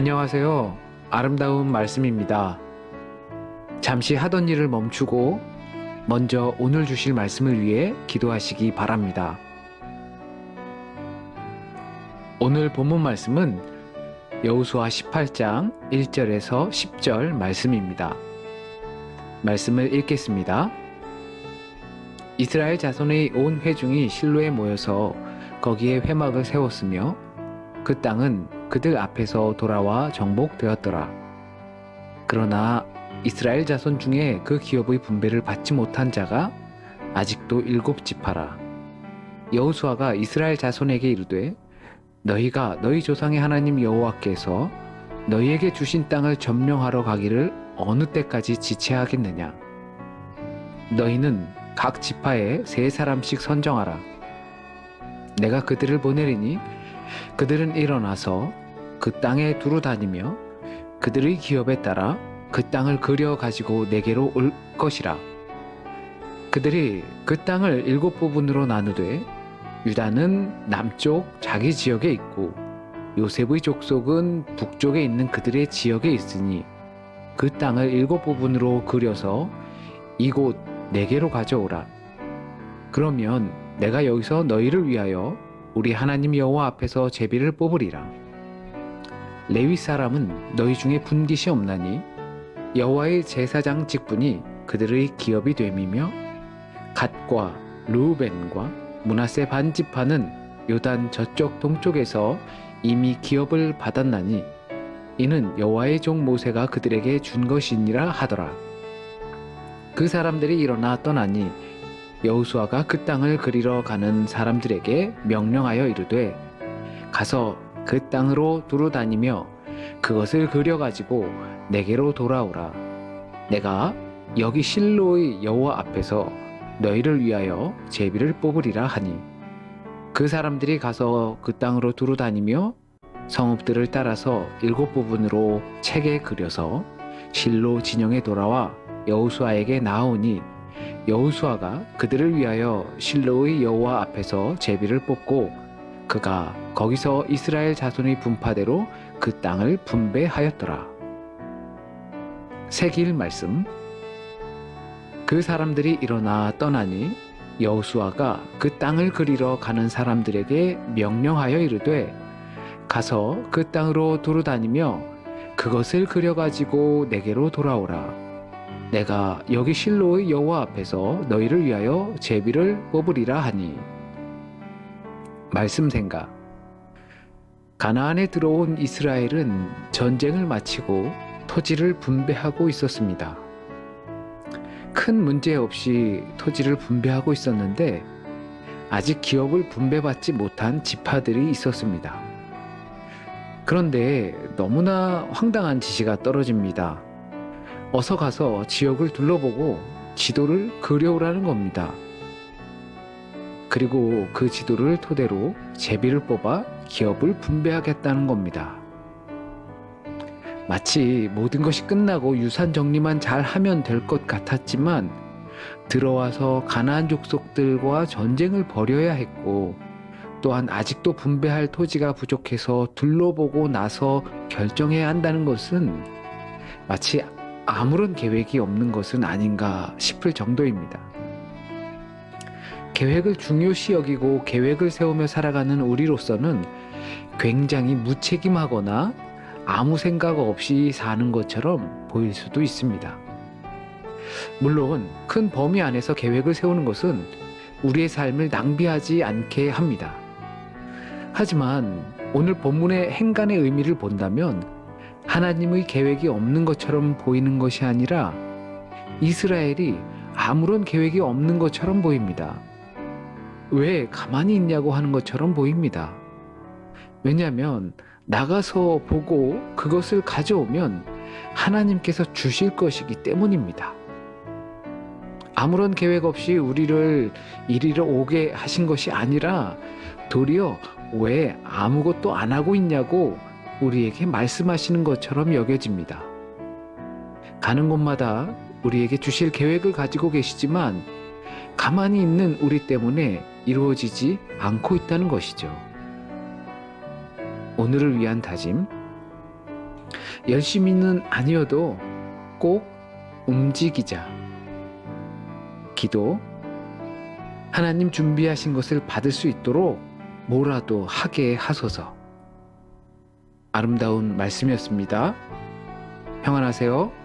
안녕하세요. 아름다운 말씀입니다. 잠시 하던 일을 멈추고 먼저 오늘 주실 말씀을 위해 기도하시기 바랍니다. 오늘 본문 말씀은 여호수아 18장 1절에서 10절 말씀입니다. 말씀을 읽겠습니다. 이스라엘 자손의 온 회중이 실로에 모여서 거기에 회막을 세웠으며 그 땅은 그들 앞에서 돌아와 정복되었더라. 그러나 이스라엘 자손 중에 그 기업의 분배를 받지 못한 자가 아직도 7지파라. 여호수아가 이스라엘 자손에게 이르되 너희가 너희 조상의 하나님 여호와께서 너희에게 주신 땅을 점령하러 가기를 어느 때까지 지체하겠느냐. 너희는 각 지파에 3사람씩 선정하라. 내가 그들을 보내리니 그들은 일어나서 그 땅에 두루 다니며 그들의 기업에 따라 그 땅을 그려 가지고 내게로 올 것이라. 그들이 그 땅을 7부분으로 나누되 유다는 남쪽 자기 지역에 있고 요셉의 족속은 북쪽에 있는 그들의 지역에 있으니 그 땅을 7부분으로 그려서 이곳 내게로 가져오라. 그러면 내가 여기서 너희를 위하여 우리 하나님 여호와 앞에서 제비를 뽑으리라. 레위 사람은 너희 중에 분깃이 없나니 여호와의 제사장 직분이 그들의 기업이 됨이며 갓과 르우벤과 므낫세 반지파는 요단 저쪽 동쪽에서 이미 기업을 받았나니 이는 여호와의 종 모세가 그들에게 준 것이니라 하더라. 그 사람들이 일어나 떠나니 여호수아가 그 땅을 그리러 가는 사람들에게 명령하여 이르되 가서 그 땅으로 두루 다니며 그것을 그려가지고 내게로 돌아오라. 내가 여기 실로의 여호와 앞에서 너희를 위하여 제비를 뽑으리라 하니 그 사람들이 가서 그 땅으로 두루 다니며 성읍들을 따라서 7부분으로 책에 그려서 실로 진영에 돌아와 여호수아에게 나아오니 여호수아가 그들을 위하여 실로의 여호와 앞에서 제비를 뽑고 그가 거기서 이스라엘 자손의 분파대로 그 땅을 분배하였더라. 새길 말씀. 그 사람들이 일어나 떠나니 여호수아가 그 땅을 그리러 가는 사람들에게 명령하여 이르되 가서 그 땅으로 두루 다니며 그것을 그려가지고 내게로 돌아오라. 내가 여기 실로의 여호와 앞에서 너희를 위하여 제비를 뽑으리라 하니. 말씀 생각. 가나안에 들어온 이스라엘은 전쟁을 마치고 토지를 분배하고 있었습니다. 큰 문제 없이 토지를 분배하고 있었는데 아직 기업을 분배받지 못한 지파들이 있었습니다. 그런데 너무나 황당한 지시가 떨어집니다. 어서 가서 지역을 둘러보고 지도를 그려오라는 겁니다. 그리고 그 지도를 토대로 제비를 뽑아 기업을 분배하겠다는 겁니다. 마치 모든 것이 끝나고 유산 정리만 잘 하면 될 것 같았지만 들어와서 가나안 족속들과 전쟁을 벌여야 했고 또한 아직도 분배할 토지가 부족해서 둘러보고 나서 결정해야 한다는 것은 마치 아무런 계획이 없는 것은 아닌가 싶을 정도입니다. 계획을 중요시 여기고 계획을 세우며 살아가는 우리로서는 굉장히 무책임하거나 아무 생각 없이 사는 것처럼 보일 수도 있습니다. 물론 큰 범위 안에서 계획을 세우는 것은 우리의 삶을 낭비하지 않게 합니다. 하지만 오늘 본문의 행간의 의미를 본다면 하나님의 계획이 없는 것처럼 보이는 것이 아니라 이스라엘이 아무런 계획이 없는 것처럼 보입니다. 왜 가만히 있냐고 하는 것처럼 보입니다. 왜냐하면 나가서 보고 그것을 가져오면 하나님께서 주실 것이기 때문입니다. 아무런 계획 없이 우리를 이리로 오게 하신 것이 아니라 도리어 왜 아무것도 안 하고 있냐고 우리에게 말씀하시는 것처럼 여겨집니다. 가는 곳마다 우리에게 주실 계획을 가지고 계시지만 가만히 있는 우리 때문에 이루어지지 않고 있다는 것이죠. 오늘을 위한 다짐. 열심히는 아니어도 꼭 움직이자. 기도. 하나님 준비하신 것을 받을 수 있도록 뭐라도 하게 하소서. 아름다운 말씀이었습니다. 평안하세요.